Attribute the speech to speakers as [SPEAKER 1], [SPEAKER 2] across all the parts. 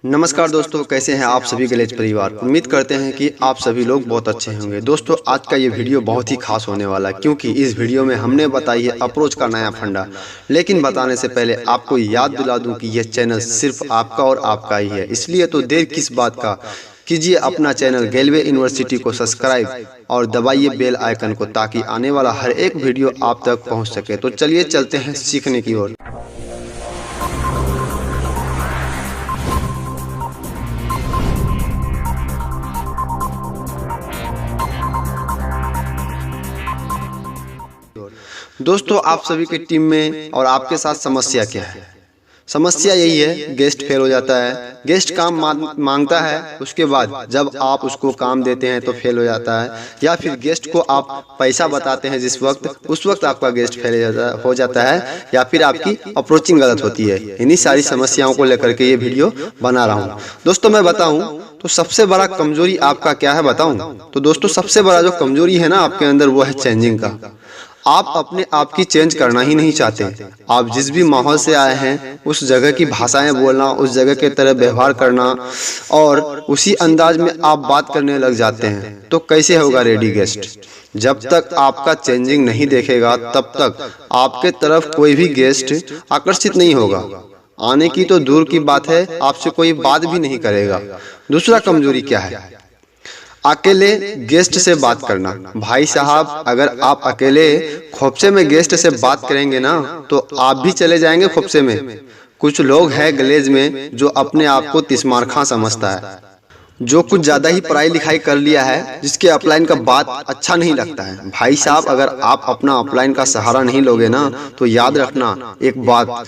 [SPEAKER 1] नमस्कार दोस्तों, कैसे हैं आप सभी गलेज परिवार। उम्मीद करते हैं कि आप सभी लोग बहुत अच्छे होंगे। दोस्तों, आज का ये वीडियो बहुत ही खास होने वाला है क्योंकि इस वीडियो में हमने बताई है अप्रोच का नया फंडा। लेकिन बताने से पहले आपको याद दिला दूं कि यह चैनल सिर्फ आपका और आपका ही है, इसलिए तो देर किस बात का, कीजिए अपना चैनल गेलवे यूनिवर्सिटी को सब्सक्राइब और दबाइए बेल आइकन को ताकि आने वाला हर एक वीडियो आप तक पहुँच सके। तो चलिए चलते हैं सीखने की ओर। दोस्तों, आप सभी की टीम में और आपके साथ समस्या क्या है? समस्या यही है, गेस्ट फेल हो जाता है। गेस्ट काम मांगता है, उसके बाद जब आप उसको काम देते हैं तो फेल हो जाता है, या फिर गेस्ट को आप पैसा बताते हैं जिस वक्त, उस वक्त आपका गेस्ट फेल हो जाता है, या फिर आपकी अप्रोचिंग गलत होती है। इन्हीं सारी समस्याओं को लेकर के ये वीडियो बना रहा हूँ। दोस्तों, मैं बताऊँ तो सबसे बड़ा कमजोरी आपका क्या है बताऊं? तो दोस्तों, सबसे बड़ा जो कमजोरी है ना आपके अंदर, वो है चेंजिंग का। आप अपने आप की चेंज करना ही नहीं चाहते। आप जिस भी माहौल से आए हैं उस जगह की भाषाएं बोलना, उस जगह के तरह व्यवहार करना और उसी अंदाज में आप बात करने लग जाते हैं। तो कैसे होगा रेडी गेस्ट? जब तक आपका चेंजिंग नहीं देखेगा तब तक आपके तरफ कोई भी गेस्ट आकर्षित नहीं होगा। आने की तो दूर की बात है, आपसे कोई बात भी नहीं करेगा। दूसरा कमजोरी क्या है? अकेले गेस्ट से बात करना। भाई साहब, अगर आप अकेले खोपचे में गेस्ट से बात करेंगे ना तो आप भी चले जाएंगे खोपचे में। कुछ लोग हैं गलेज में जो अपने आप को तिस्मार खां समझता है, जो कुछ ज्यादा ही पढ़ाई लिखाई कर लिया है, जिसके अपलाइन का बात अच्छा नहीं लगता है। भाई साहब, अगर आप अपना अपलाइन का सहारा नहीं लोगे ना तो याद रखना एक बात,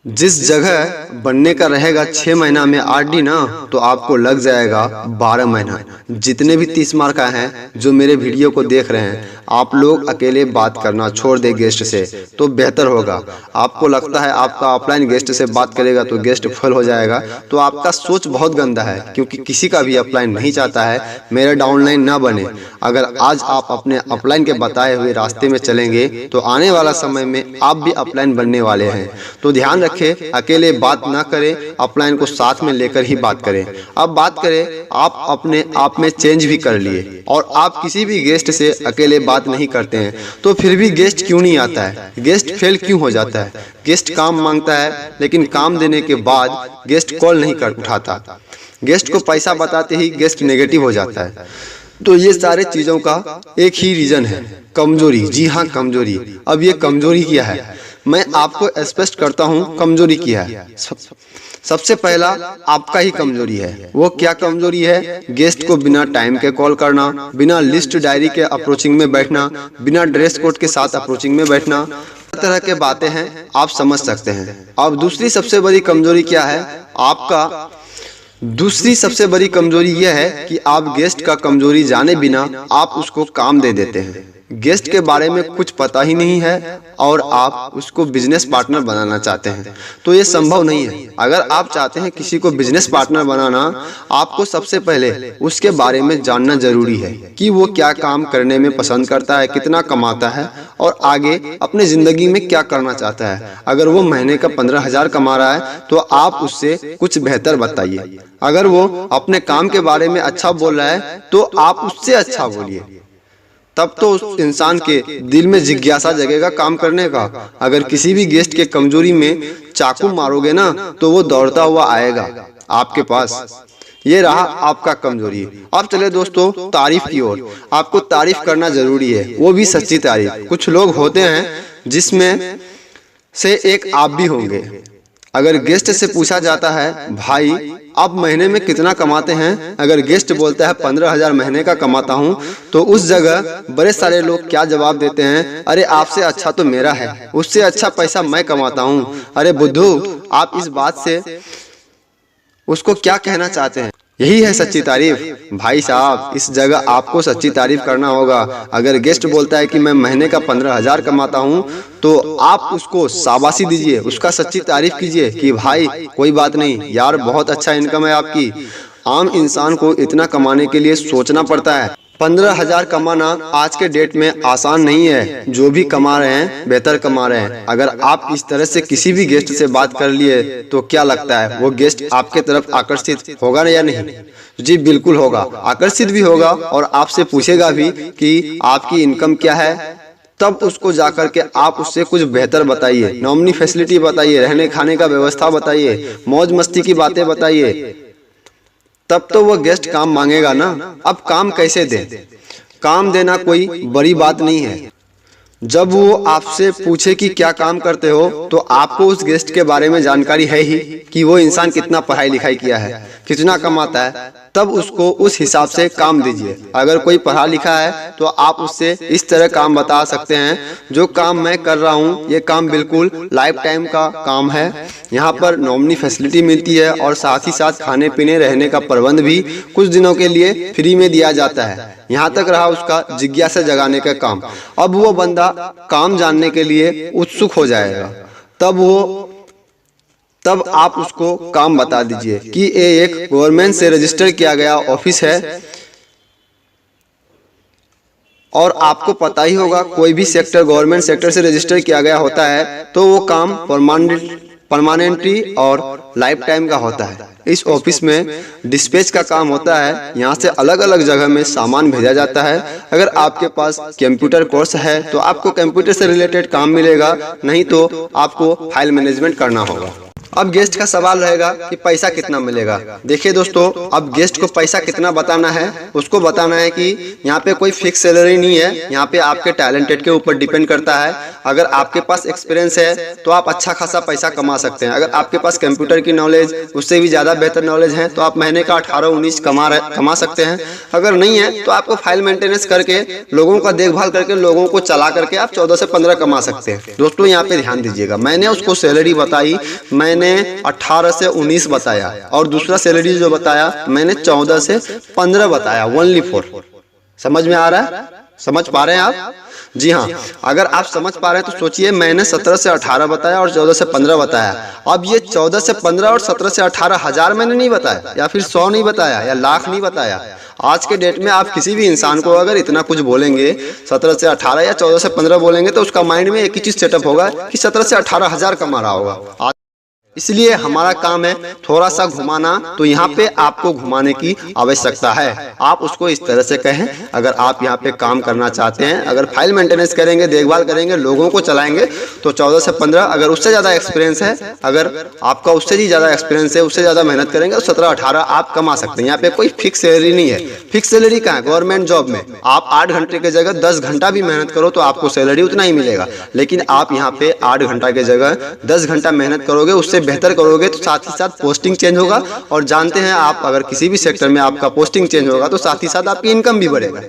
[SPEAKER 1] जिस जगह बनने का रहेगा 6 महीना में आरडी ना, तो आपको लग जाएगा 12 महीना। जितने भी 30 मार्क का हैं जो मेरे वीडियो को देख रहे हैं, आप लोग अकेले बात करना छोड़ दे गेस्ट से तो बेहतर होगा। आपको लगता है आपका अपलाइन गेस्ट से बात करेगा तो गेस्ट फेल हो जाएगा, तो आपका सोच बहुत गंदा है, क्योंकि किसी का भी अपलाइन नहीं चाहता है मेरा डाउनलाइन ना बने। अगर आज आप अपने अपलाइन के बताए हुए रास्ते में चलेंगे तो आने वाला समय में आप भी अपलाइन बनने वाले हैं। तो ध्यान रखें, अकेले बात ना करें, अपलाइन को साथ में लेकर ही बात करें। अब बात करें, आप अपने आप में चेंज भी कर लिए और आप किसी भी गेस्ट से अकेले बात नहीं करते हैं, तो फिर भी गेस्ट क्यों नहीं आता है? गेस्ट फेल क्यों हो जाता है? गेस्ट काम मांगता है लेकिन काम देने के बाद गेस्ट कॉल नहीं कर उठाता। गेस्ट को पैसा बताते ही गेस्ट नेगेटिव हो जाता है। तो ये सारे चीजों का एक ही रीजन है, कमजोरी। जी हाँ, कमजोरी। अब ये कमजोरी क्या है मैं आपको स्पष्ट करता हूँ। कमजोरी क्या है? सबसे पहला आपका ही कमजोरी है। वो क्या कमजोरी है? गेस्ट को बिना टाइम के कॉल करना, बिना लिस्ट डायरी के अप्रोचिंग में बैठना, बिना ड्रेस कोड के साथ अप्रोचिंग में बैठना, तरह के बातें हैं, आप समझ सकते हैं। अब दूसरी सबसे बड़ी कमजोरी क्या है आपका? दूसरी सबसे बड़ी कमजोरी यह है कि आप गेस्ट का कमजोरी जाने बिना आप उसको काम दे देते हैं। गेस्ट के बारे में कुछ पता ही नहीं है और आप उसको बिजनेस पार्टनर बनाना चाहते हैं, तो ये संभव नहीं है। अगर आप चाहते हैं किसी को बिजनेस पार्टनर बनाना, आपको सबसे पहले उसके बारे में जानना जरूरी है कि वो क्या काम करने में पसंद करता है, कितना कमाता है और आगे अपने जिंदगी में क्या करना चाहता है। अगर वो महीने का 15,000 कमा रहा है तो आप उससे कुछ बेहतर बताइए। अगर वो अपने काम के बारे में अच्छा बोल रहा है तो आप उससे अच्छा बोलिए, तब तो उस इंसान के दिल में जिज्ञासा जगेगा काम करने का। अगर किसी भी गेस्ट के कमजोरी में चाकू मारोगे ना तो वो दौड़ता हुआ आएगा आपके पास। ये रहा आपका कमजोरी। अब चले दोस्तों तारीफ की ओर। आपको तारीफ करना जरूरी है, वो भी सच्ची तारीफ। कुछ लोग होते हैं जिसमें से एक आप भी होंगे। अगर गेस्ट से पूछा जाता है, भाई आप महीने में कितना कमाते हैं? अगर गेस्ट बोलता है 15,000 महीने का कमाता हूं, तो उस जगह बड़े सारे लोग क्या जवाब देते हैं? अरे आपसे अच्छा तो मेरा है, उससे अच्छा पैसा मैं कमाता हूं। अरे बुद्धू, आप इस बात से उसको क्या कहना चाहते हैं? यही है सच्ची तारीफ। भाई साहब, इस जगह आपको सच्ची तारीफ करना होगा। अगर गेस्ट बोलता है कि मैं महीने का 15,000 कमाता हूं, तो आप उसको शाबाशी दीजिए, उसका सच्ची तारीफ कीजिए कि भाई कोई बात नहीं यार, बहुत अच्छा इनकम है आपकी। आम इंसान को इतना कमाने के लिए सोचना पड़ता है, 15,000 कमाना आज के डेट में आसान नहीं है। जो भी कमा रहे हैं बेहतर कमा रहे हैं। अगर आप इस तरह से किसी भी गेस्ट से बात कर लिए तो क्या लगता है वो गेस्ट आपके तरफ आकर्षित होगा या नहीं? जी बिल्कुल होगा, आकर्षित भी होगा और आपसे पूछेगा भी कि आपकी इनकम क्या है। तब उसको जाकर के आप उससे कुछ बेहतर बताइए, नॉमिनी फैसिलिटी बताइए, रहने खाने का व्यवस्था बताइए, मौज मस्ती की बातें बताइए, तब तो वो गेस्ट काम मांगेगा ना। अब काम कैसे दें? काम देना कोई बड़ी बात नहीं है। जब वो आपसे पूछे कि क्या काम करते हो तो आपको उस गेस्ट के बारे में जानकारी है ही कि वो इंसान कितना पढ़ाई लिखाई किया है, कितना कमाता है, तब उसको उस हिसाब से काम दीजिए। अगर कोई पढ़ा लिखा है तो आप उससे इस तरह काम बता सकते हैं, जो काम मैं कर रहा हूँ ये काम बिल्कुल लाइफ टाइम का काम है। यहाँ पर नॉमिनी फैसिलिटी मिलती है और साथ ही साथ खाने पीने रहने का प्रबंध भी कुछ दिनों के लिए फ्री में दिया जाता है। यहाँ तक रहा उसका जिज्ञासा जगाने का काम। अब वो बंदा काम जानने के लिए उत्सुक हो जाएगा, तब आप उसको काम बता दीजिए कि ये एक गवर्नमेंट से रजिस्टर किया गया ऑफिस है। और आपको पता ही होगा कोई भी सेक्टर गवर्नमेंट सेक्टर से रजिस्टर किया गया होता है तो वो काम परमानेंटली और लाइफ टाइम का होता है। इस ऑफिस में डिस्पैच का काम होता है। यहाँ से अलग अलग जगह में सामान भेजा जाता है। अगर आपके पास कंप्यूटर कोर्स है तो आपको कंप्यूटर से रिलेटेड काम मिलेगा, नहीं तो आपको फाइल मैनेजमेंट करना होगा। अब गेस्ट का सवाल रहेगा कि पैसा कितना मिलेगा। देखिए दोस्तों, अब गेस्ट को पैसा कितना बताना है, उसको बताना है कि यहाँ पे कोई फिक्स सैलरी नहीं है। यहाँ पे आपके टैलेंटेड के ऊपर डिपेंड करता है। अगर आपके पास एक्सपीरियंस है तो आप अच्छा खासा पैसा कमा सकते हैं। अगर आपके पास कंप्यूटर की नॉलेज उससे भी ज़्यादा बेहतर नॉलेज है तो आप महीने का 18-19 कमा सकते हैं। अगर नहीं है तो आपको फाइल मेंटेनेंस करके, लोगों का देखभाल करके, लोगों को चला करके आप 14 से 15 कमा सकते हैं। दोस्तों यहाँ पे ध्यान दीजिएगा, मैंने उसको सैलरी बताई, मैंने 18 से 19 बताया और दूसरा सैलरी जो बताया मैंने 14 से 15 बताया, ओनली फॉर। समझ में आ रहा है? समझ पा रहे हैं आप? जी हाँ, अगर आप समझ पा रहे हैं तो सोचिए, मैंने 17 से 18 बताया और 14 से 15 बताया। अब ये 14 से 15 और 17 से 18 हजार मैंने नहीं बताया, या फिर 100 नहीं बताया, या लाख नहीं बताया। आज के डेट में आप किसी भी इंसान को अगर इतना कुछ बोलेंगे, 17 से 18 या 14 से 15 बोलेंगे, तो उसका माइंड में एक ही चीज सेटअप होगा कि 17 से 18 हजार कमा रहा होगा। इसलिए हमारा काम है थोड़ा सा घुमाना, तो यहाँ पे आपको घुमाने की आवश्यकता है। आप उसको इस तरह से कहें, अगर आप यहाँ पे काम करना चाहते हैं, अगर फाइल मेंटेनेंस करेंगे, देखभाल करेंगे, लोगों को चलाएंगे, तो 14 से 15। अगर उससे ज़्यादा एक्सपीरियंस है, अगर आपका उससे भी ज़्यादा एक्सपीरियंस है, उससे ज़्यादा मेहनत करेंगे तो 17-18 आप कमा सकते हैं। यहाँ पे कोई फिक्स सैलरी नहीं है। फिक्स सैलरी कहाँ है? गवर्नमेंट जॉब में आप 8 घंटे की जगह 10 घंटा भी मेहनत करो तो आपको सैलरी उतना ही मिलेगा। लेकिन आप यहाँ पे 8 घंटा की जगह 10 घंटा मेहनत करोगे, उससे बेहतर करोगे तो साथ ही साथ पोस्टिंग चेंज होगा। और जानते हैं आप, अगर किसी भी सेक्टर में आपका पोस्टिंग चेंज होगा तो साथ ही साथ आपकी इनकम भी बढ़ेगा।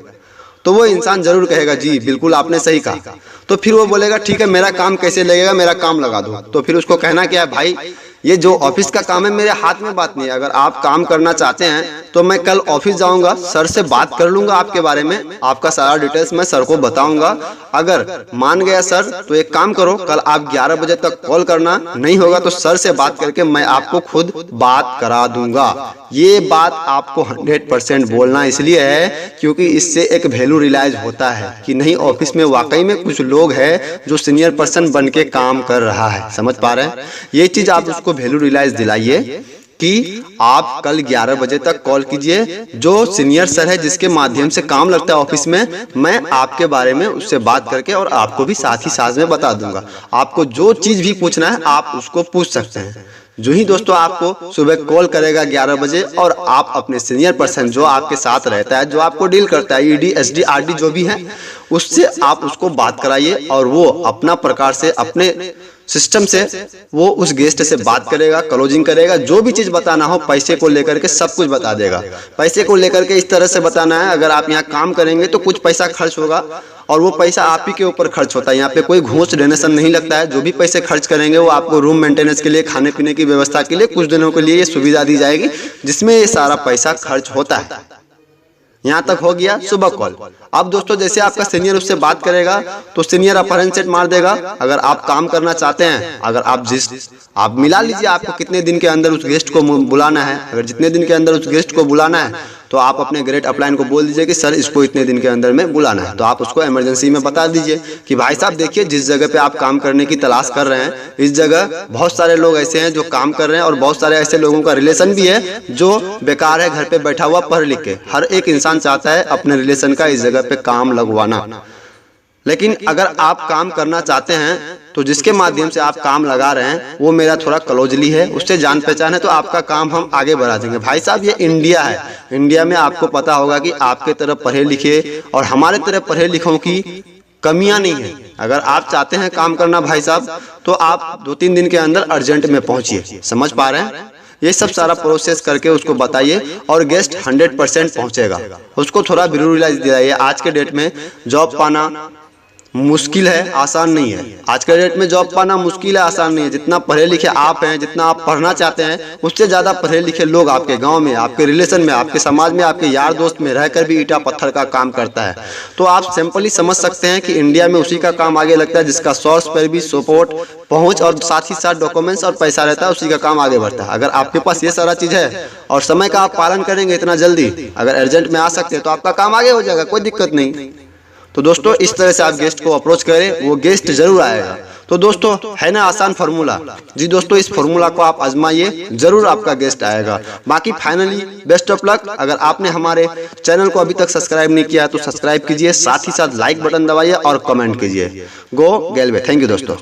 [SPEAKER 1] तो वो इंसान जरूर कहेगा जी बिल्कुल आपने सही कहा। तो फिर वो बोलेगा ठीक है, मेरा काम कैसे लगेगा, मेरा काम लगा दो। तो फिर उसको कहना क्या है, भाई ये जो ऑफिस का काम है मेरे हाथ में बात नहीं है। अगर आप काम करना चाहते हैं तो मैं कल ऑफिस जाऊंगा, सर से बात कर लूंगा आपके बारे में, आपका सारा डिटेल्स मैं सर को बताऊंगा। अगर मान गया सर तो एक काम करो, कल आप 11 बजे तक कॉल करना, नहीं होगा तो सर से बात करके मैं आपको खुद बात करा दूंगा। ये बात आपको 100% बोलना इसलिए है क्योंकि इससे एक वैल्यू रियलाइज होता है कि नहीं, ऑफिस में वाकई में कुछ लोग हैं जो सीनियर पर्सन बन के काम कर रहा है। समझ पा रहे हैं? ये चीज आप उसको वैल्यू रियलाइज दिलाइए कि आप कल 11 बजे तक कॉल कीजिए। जो सीनियर सर है जिसके माध्यम से काम लगता है ऑफिस में, मैं आपके बारे में उससे बात करके और आपको भी साथ ही साथ में बता दूंगा। आपको जो चीज भी पूछना है आप उसको पूछ सकते हैं। जो ही दोस्तों आपको सुबह कॉल करेगा 11 बजे और आप अपने सीनियर पर्सन जो आपके साथ रहता है, जो आपको डील करता है, ईडी, एसडी, आरडी जो भी है, उससे आप उसको बात कराइए और वो अपना प्रकार से अपने सिस्टम से वो उस गेस्ट से बात करेगा, क्लोजिंग करेगा। जो भी चीज बताना हो पैसे को लेकर के सब कुछ बता देगा। पैसे को लेकर के इस तरह से बताना है, अगर आप यहाँ काम करेंगे तो कुछ पैसा खर्च होगा और वो पैसा आप ही के ऊपर खर्च होता है। यहाँ पे कोई घूस डोनेशन नहीं लगता है। जो भी पैसे खर्च करेंगे वो आपको रूम मेंटेनेंस के लिए, खाने पीने की व्यवस्था के लिए कुछ दिनों के लिए ये सुविधा दी जाएगी, जिसमें ये सारा पैसा खर्च होता है। यहाँ तक हो गया सुबह कॉल। अब दोस्तों जैसे आपका सीनियर उससे बात करेगा तो सीनियर अपहरण सेट मार देगा। अगर आप काम करना चाहते हैं, अगर आप मिला लीजिए आपको कितने दिन के अंदर उस गेस्ट को बुलाना है। अगर जितने दिन के अंदर उस गेस्ट को बुलाना है तो आप अपने ग्रेट अपलाइन को बोल दीजिए कि सर इसको इतने दिन के अंदर में बुलाना है। तो आप उसको इमरजेंसी में बता दीजिए कि भाई साहब देखिए, जिस जगह पे आप काम करने की तलाश कर रहे हैं, इस जगह बहुत सारे लोग ऐसे हैं जो काम कर रहे हैं और बहुत सारे ऐसे लोगों का रिलेशन भी है जो बेकार है, घर पे बैठा हुआ पढ़ लिख के। हर एक इंसान चाहता है अपने रिलेशन का इस जगह पे काम लगवाना, लेकिन अगर आप काम करना चाहते हैं तो जिसके माध्यम से आप काम लगा रहे हैं वो मेरा थोड़ा क्लोजली है, उससे जान पहचान है, तो आपका काम हम आगे बढ़ा देंगे। भाई साहब ये इंडिया है, इंडिया में आपको पता होगा कि आपके तरह पढ़े लिखे और हमारे तरह पढ़े लिखों की कमियां नहीं है। अगर आप चाहते हैं काम करना भाई साहब, तो आप 2-3 दिन के अंदर अर्जेंट में पहुंचिए। समझ पा रहे हैं? ये सब सारा प्रोसेस करके उसको बताइए और गेस्ट 100% पहुंचेगा। उसको थोड़ा विजुअलाइज दिलाइए। आज के डेट में जॉब पाना मुश्किल है, आसान नहीं है। आज के डेट में जॉब पाना मुश्किल है, आसान नहीं है। जितना पढ़े लिखे आप हैं, जितना आप पढ़ना चाहते हैं, उससे ज़्यादा पढ़े लिखे लोग आपके गांव में, आपके रिलेशन में, आपके समाज में, आपके यार दोस्त में रहकर भी ईटा पत्थर का काम करता है। तो आप सिंपली समझ सकते हैं कि इंडिया में उसी का काम आगे लगता है जिसका सोर्स पर भी सपोर्ट, पहुँच और साथ ही साथ डॉक्यूमेंट्स और पैसा रहता है, उसी का काम आगे बढ़ता है। अगर आपके पास ये सारा चीज़ है और समय का आप पालन करेंगे इतना जल्दी, अगर अर्जेंट में आ सकते हैं तो आपका काम आगे हो जाएगा, कोई दिक्कत नहीं। तो दोस्तों इस तरह से आप गेस्ट को अप्रोच करें, वो गेस्ट जरूर आएगा। तो दोस्तों है ना आसान फार्मूला? जी दोस्तों, इस फार्मूला को आप आजमाइए, जरूर आपका गेस्ट आएगा। बाकी फाइनली बेस्ट ऑफ लक। अगर आपने हमारे चैनल को अभी तक सब्सक्राइब नहीं किया है तो सब्सक्राइब कीजिए, साथ ही साथ लाइक बटन दबाइए और कमेंट कीजिए। गो गेलवे। थैंक यू दोस्तों।